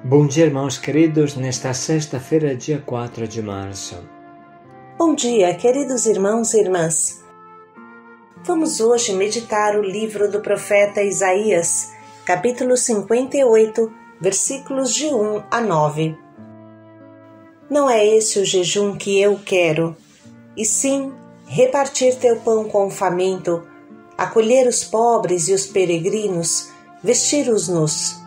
Bom dia, irmãos queridos, nesta sexta-feira, dia 4 de março. Bom dia, queridos irmãos e irmãs. Vamos hoje meditar o livro do profeta Isaías, capítulo 58, versículos de 1 a 9. Não é esse o jejum que eu quero, e sim repartir teu pão com o faminto, acolher os pobres e os peregrinos, vestir os nus.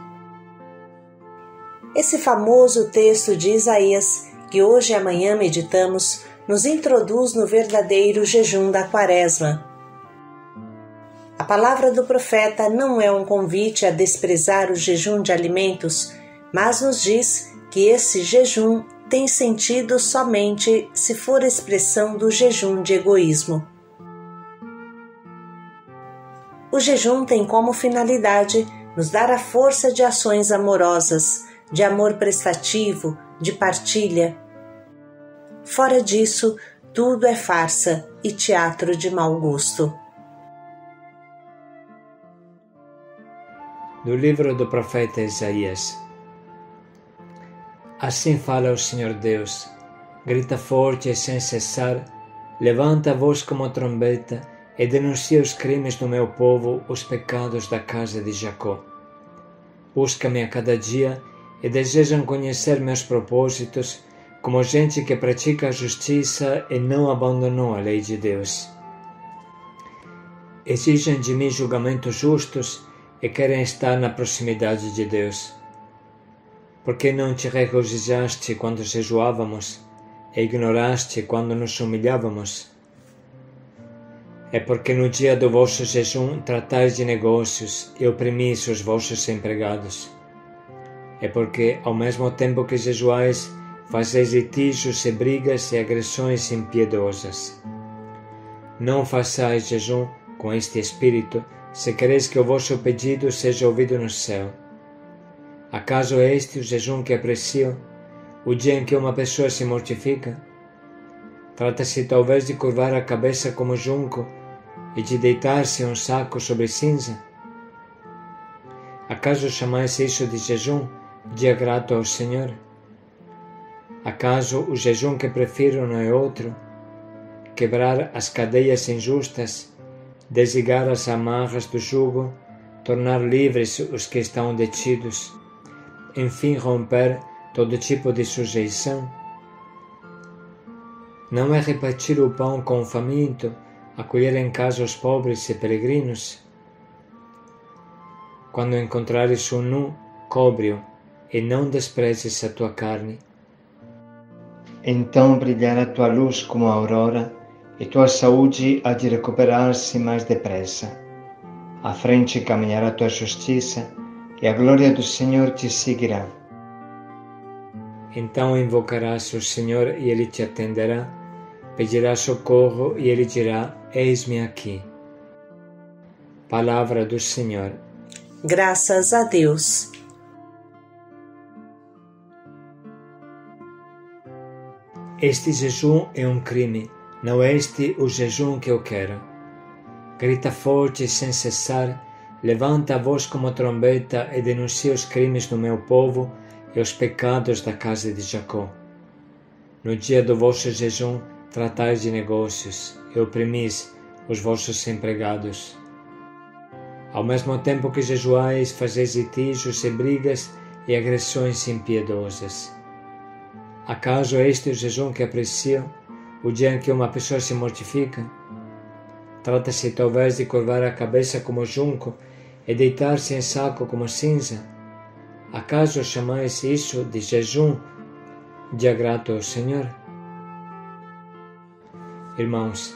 Esse famoso texto de Isaías, que hoje e amanhã meditamos, nos introduz no verdadeiro jejum da Quaresma. A palavra do profeta não é um convite a desprezar o jejum de alimentos, mas nos diz que esse jejum tem sentido somente se for expressão do jejum de egoísmo. O jejum tem como finalidade nos dar a força de ações amorosas, de amor prestativo, de partilha. Fora disso, tudo é farsa e teatro de mau gosto. Do livro do profeta Isaías. Assim fala o Senhor Deus, grita forte e sem cessar, levanta a voz como trombeta e denuncia os crimes do meu povo, os pecados da casa de Jacó. Busca-me a cada dia e desejam conhecer meus propósitos, como gente que pratica a justiça e não abandonou a lei de Deus. Exigem de mim julgamentos justos e querem estar na proximidade de Deus. Por que não te regozijaste quando jejuávamos e ignoraste quando nos humilhávamos? É porque no dia do vosso jejum tratais de negócios e oprimis os vossos empregados. É porque, ao mesmo tempo que jejuais, fazeis litígios e brigas e agressões impiedosas. Não façais jejum com este espírito, se quereis que o vosso pedido seja ouvido no céu. Acaso é este o jejum que aprecio, o dia em que uma pessoa se mortifica? Trata-se talvez de curvar a cabeça como junco e de deitar-se um saco sobre cinza? Acaso chamais isso de jejum, dia grato ao Senhor? Acaso o jejum que prefiro não é outro? Quebrar as cadeias injustas, desligar as amarras do jugo, tornar livres os que estão detidos, enfim romper todo tipo de sujeição? Não é repartir o pão com o faminto, acolher em casa os pobres e peregrinos? Quando encontrares um nu, cobre-o, e não desprezes a tua carne. Então brilhará a tua luz como a aurora, e tua saúde há de recuperar-se mais depressa. À frente caminhará a tua justiça, e a glória do Senhor te seguirá. Então invocarás o Senhor e Ele te atenderá, pedirás socorro e Ele dirá, eis-me aqui. Palavra do Senhor. Graças a Deus. Este jejum é um crime, não é este o jejum que eu quero. Grita forte sem cessar, levanta a voz como trombeta e denuncia os crimes do meu povo e os pecados da casa de Jacó. No dia do vosso jejum, tratais de negócios e oprimis os vossos empregados. Ao mesmo tempo que jejuais, fazeis litígios e brigas e agressões impiedosas. Acaso é este o jejum que aprecio, o dia em que uma pessoa se mortifica? Trata-se talvez de curvar a cabeça como junco e deitar-se em saco como cinza? Acaso chamais isso de jejum, dia grato ao Senhor? Irmãos,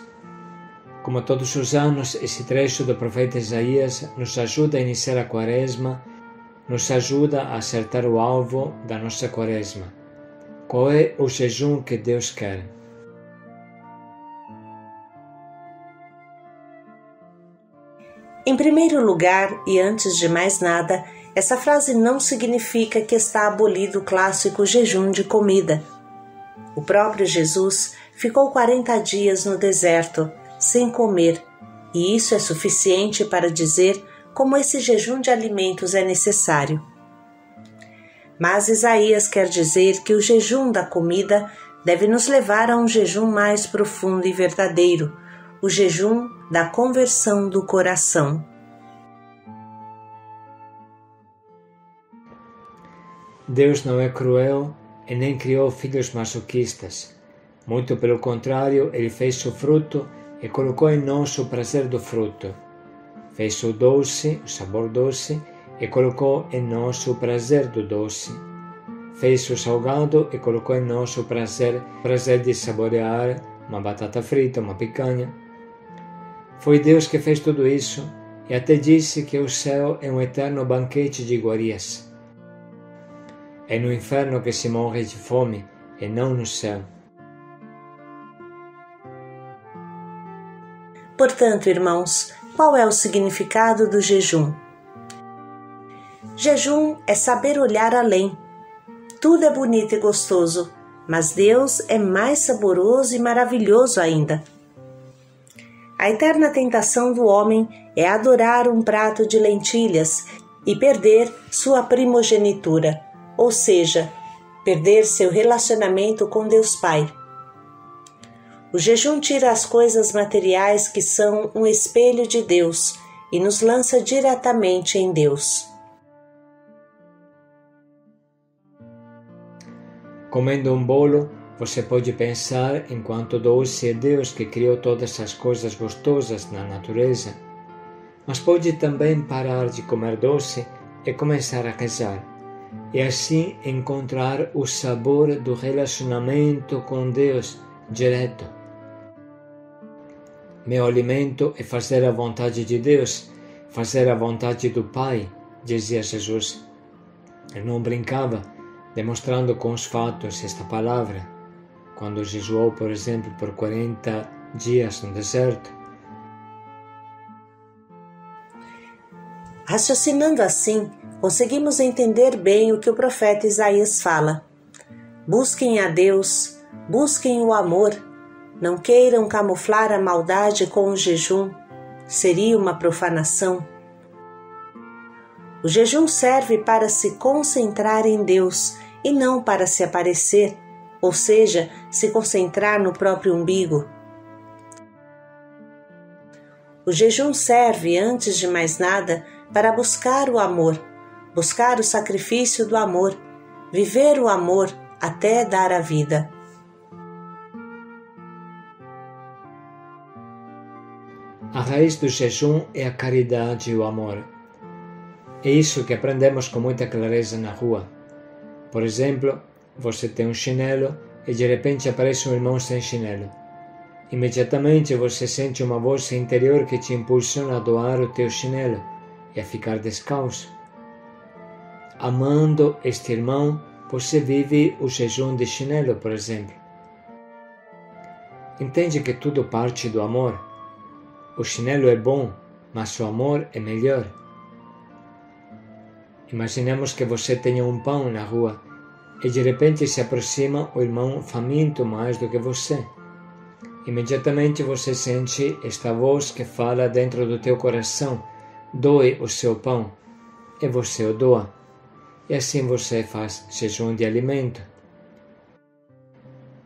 como todos os anos, esse trecho do profeta Isaías nos ajuda a iniciar a Quaresma, nos ajuda a acertar o alvo da nossa Quaresma. Qual é o jejum que Deus quer? Em primeiro lugar, e antes de mais nada, essa frase não significa que está abolido o clássico jejum de comida. O próprio Jesus ficou 40 dias no deserto, sem comer, e isso é suficiente para dizer como esse jejum de alimentos é necessário. Mas Isaías quer dizer que o jejum da comida deve nos levar a um jejum mais profundo e verdadeiro, o jejum da conversão do coração. Deus não é cruel e nem criou filhos masoquistas. Muito pelo contrário, Ele fez o fruto e colocou em nós o prazer do fruto. Fez o doce, o sabor doce, e colocou em nós o prazer do doce. Fez o salgado e colocou em nós o prazer de saborear uma batata frita, uma picanha. Foi Deus que fez tudo isso e até disse que o céu é um eterno banquete de iguarias. É no inferno que se morre de fome e não no céu. Portanto, irmãos, qual é o significado do jejum? Jejum é saber olhar além. Tudo é bonito e gostoso, mas Deus é mais saboroso e maravilhoso ainda. A eterna tentação do homem é adorar um prato de lentilhas e perder sua primogenitura, ou seja, perder seu relacionamento com Deus Pai. O jejum tira as coisas materiais que são um espelho de Deus e nos lança diretamente em Deus. Comendo um bolo, você pode pensar em quanto doce é Deus que criou todas as coisas gostosas na natureza, mas pode também parar de comer doce e começar a rezar, e assim encontrar o sabor do relacionamento com Deus direto. Meu alimento é fazer a vontade de Deus, fazer a vontade do Pai, dizia Jesus. Ele não brincava, demonstrando com os fatos esta palavra, quando jejuou, por exemplo, por 40 dias no deserto. Raciocinando assim, conseguimos entender bem o que o profeta Isaías fala. Busquem a Deus, busquem o amor, não queiram camuflar a maldade com o jejum, seria uma profanação. O jejum serve para se concentrar em Deus e não para se aparecer, ou seja, se concentrar no próprio umbigo. O jejum serve, antes de mais nada, para buscar o amor, buscar o sacrifício do amor, viver o amor até dar a vida. A raiz do jejum é a caridade e o amor. É isso que aprendemos com muita clareza na rua. Por exemplo, você tem um chinelo e de repente aparece um irmão sem chinelo. Imediatamente você sente uma voz interior que te impulsiona a doar o teu chinelo e a ficar descalço. Amando este irmão, você vive o jejum de chinelo, por exemplo. Entende que tudo parte do amor? O chinelo é bom, mas o amor é melhor. Imaginemos que você tenha um pão na rua e de repente se aproxima o irmão faminto mais do que você. Imediatamente você sente esta voz que fala dentro do teu coração: doe o seu pão, e você o doa. E assim você faz jejum de alimento.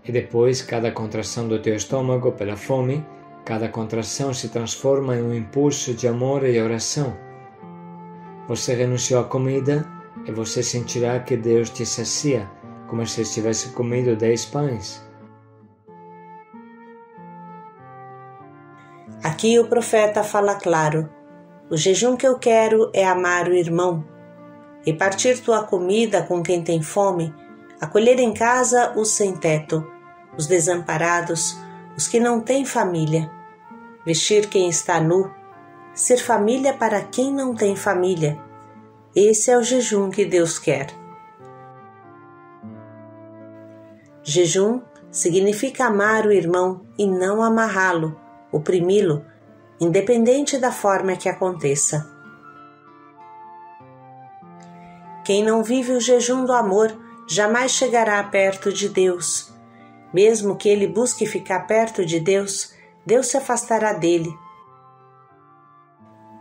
E depois, cada contração do teu estômago pela fome, cada contração se transforma em um impulso de amor e oração. Você renunciou à comida e você sentirá que Deus te sacia, como se tivesse comido 10 pães. Aqui o profeta fala claro: o jejum que eu quero é amar o irmão, repartir tua comida com quem tem fome, acolher em casa os sem-teto, os desamparados, os que não têm família, vestir quem está nu, ser família para quem não tem família. Esse é o jejum que Deus quer. Jejum significa amar o irmão e não amarrá-lo, oprimi-lo, independente da forma que aconteça. Quem não vive o jejum do amor jamais chegará perto de Deus. Mesmo que ele busque ficar perto de Deus, Deus se afastará dele.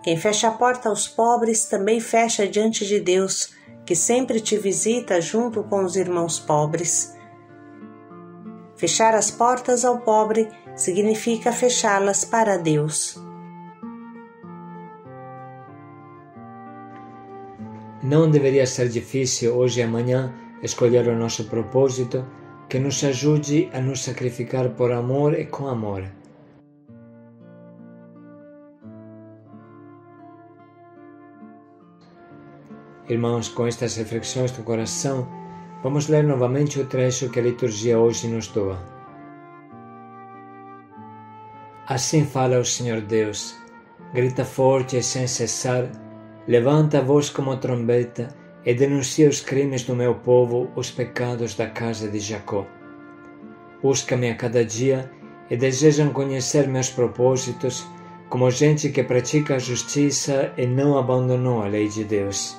Quem fecha a porta aos pobres também fecha diante de Deus. que sempre te visita junto com os irmãos pobres. Fechar as portas ao pobre significa fechá-las para Deus. Não deveria ser difícil hoje e amanhã escolher o nosso propósito que nos ajude a nos sacrificar por amor e com amor. Irmãos, com estas reflexões do coração, vamos ler novamente o trecho que a liturgia hoje nos doa. Assim fala o Senhor Deus, grita forte e sem cessar, levanta a voz como trombeta e denuncia os crimes do meu povo, os pecados da casa de Jacó. Busca-me a cada dia e desejam conhecer meus propósitos, como gente que pratica a justiça e não abandonou a lei de Deus.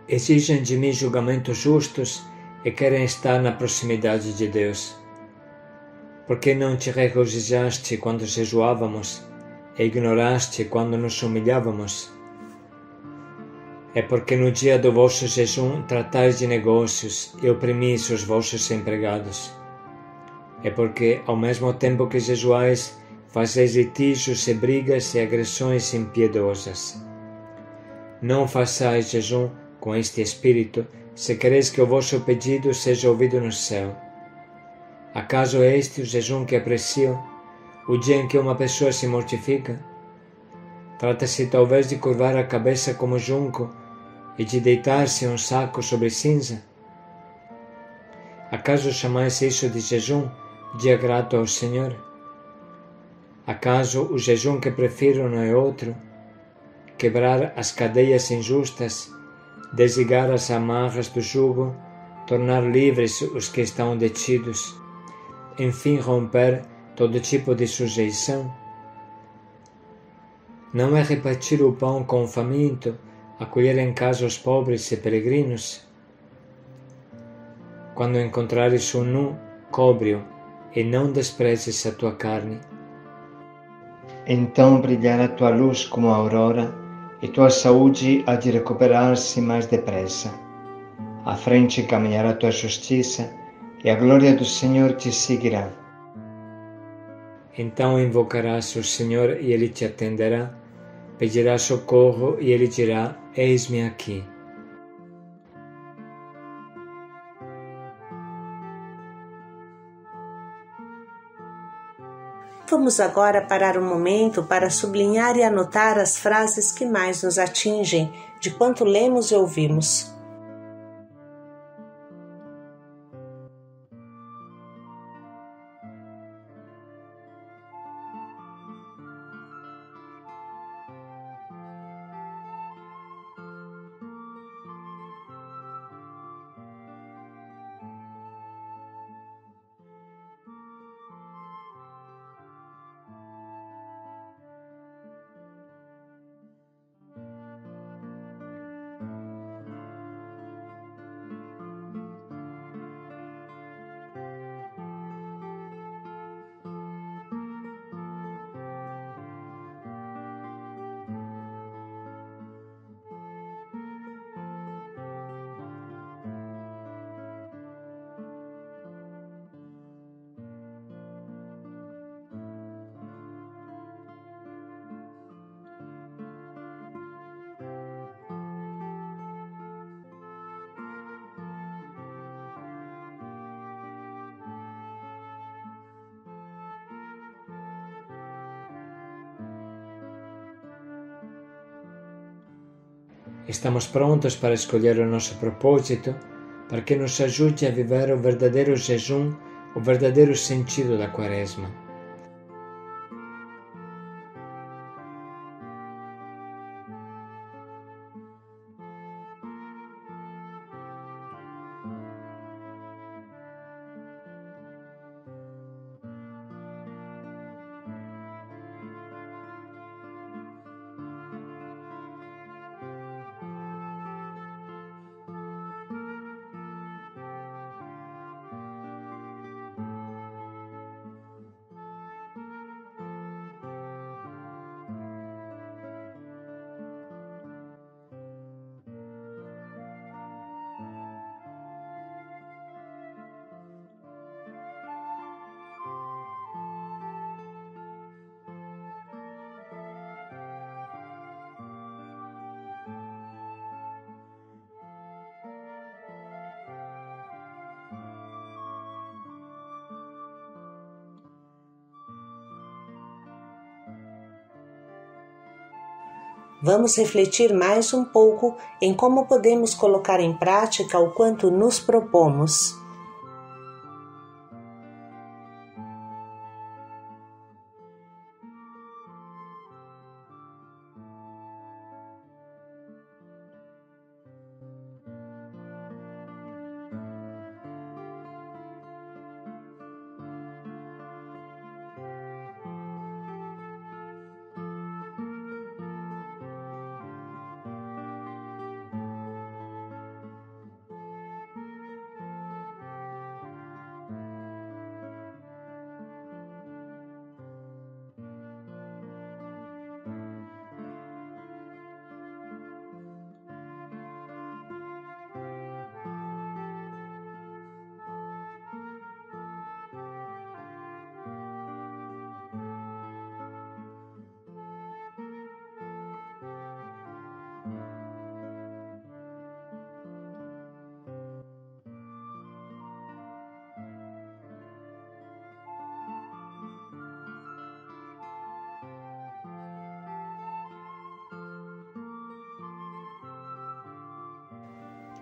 Exigem de mim julgamentos justos e querem estar na proximidade de Deus. Por que não te regozijaste quando jejuávamos e ignoraste quando nos humilhávamos? É porque no dia do vosso jejum tratais de negócios e oprimis os vossos empregados. É porque, ao mesmo tempo que jejuais, fazeis litígios e brigas e agressões impiedosas. Não façais jejum com este espírito, se quereis que o vosso pedido seja ouvido no céu. Acaso é este o jejum que aprecio, o dia em que uma pessoa se mortifica? Trata-se talvez de curvar a cabeça como junco e de deitar-se um saco sobre cinza? Acaso chamais isso de jejum, dia grato ao Senhor? Acaso o jejum que prefiro não é outro? Quebrar as cadeias injustas, desligar as amarras do jugo, tornar livres os que estão detidos, enfim romper todo tipo de sujeição? Não é repartir o pão com o faminto, acolher em casa os pobres e peregrinos? Quando encontrares um nu, cobre-o, e não desprezes a tua carne. Então brilhará a tua luz como a aurora, e tua saúde há de recuperar-se mais depressa. À frente caminhará a tua justiça, e a glória do Senhor te seguirá. Então invocarás o Senhor e Ele te atenderá, pedirás socorro e Ele dirá, eis-me aqui. Vamos agora parar um momento para sublinhar e anotar as frases que mais nos atingem de quanto lemos e ouvimos. Estamos prontos para escolher o nosso propósito, para que nos ajude a viver o verdadeiro jejum, o verdadeiro sentido da Quaresma. vamos refletir mais um pouco em como podemos colocar em prática o quanto nos propomos.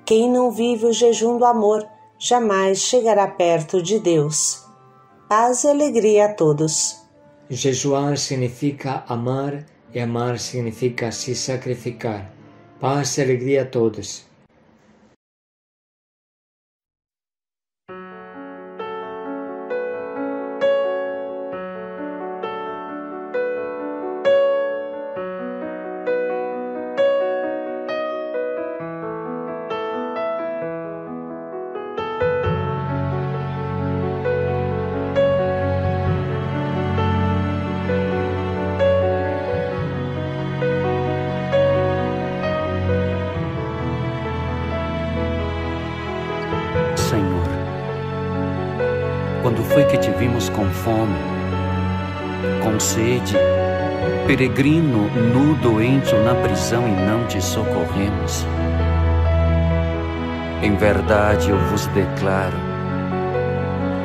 Quem não vive o jejum do amor jamais chegará perto de Deus. Paz e alegria a todos. Jejuar significa amar e amar significa se sacrificar. Paz e alegria a todos. Senhor, quando foi que te vimos com fome, com sede, peregrino, nu, doente ou na prisão e não te socorremos? Em verdade eu vos declaro,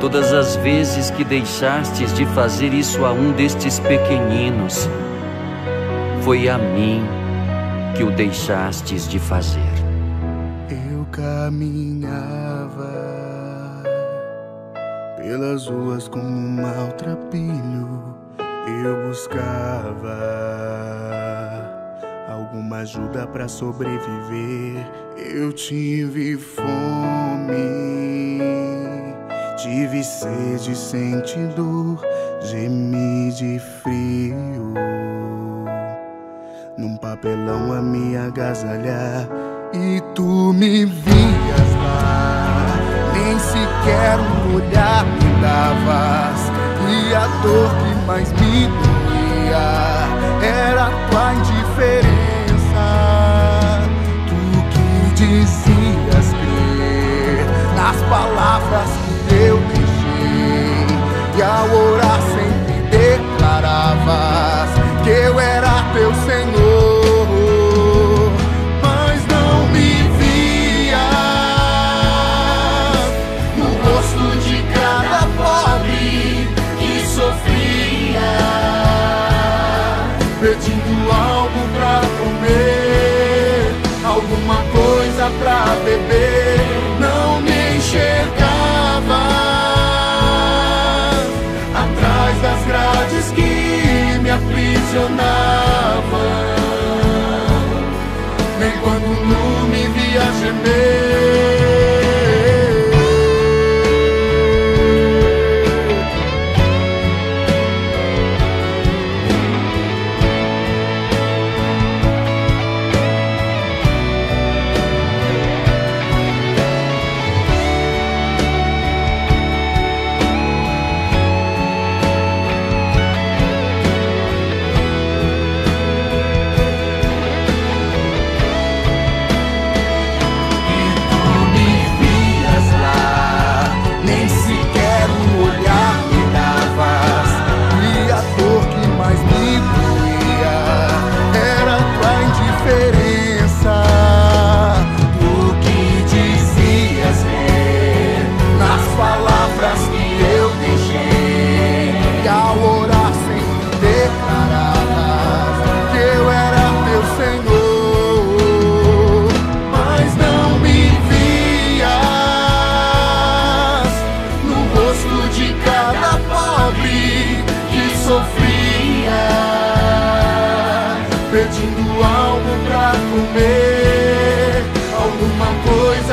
todas as vezes que deixastes de fazer isso a um destes pequeninos, foi a mim que o deixastes de fazer. Eu caminhava pelas ruas como um maltrapilho, eu buscava alguma ajuda pra sobreviver. Eu tive fome, tive sede, senti dor, gemi de frio. Num papelão a me agasalhar e tu me vias lá, nem sequer um olhar me davas, e a dor que mais me doía era a tua indiferença. Tu que dizias crer nas palavras que eu deixei, e ao orar sempre declaravas que eu era teu Senhor. Pedindo algo pra comer, alguma coisa pra beber, não me enxergava atrás das grades que me aprisionavam, nem quando nu me via gemer.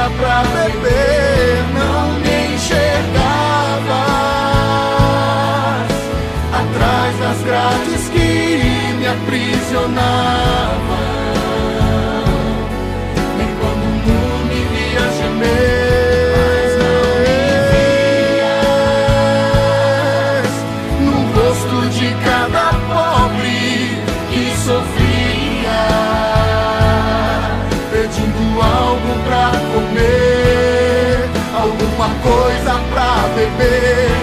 coisa pra beber, não me enxergavas atrás das grades que me aprisionavam. Nem quando o mundo me via gemer, no rosto de cada pobre que sofria, pedindo algo pra comer, alguma coisa pra beber.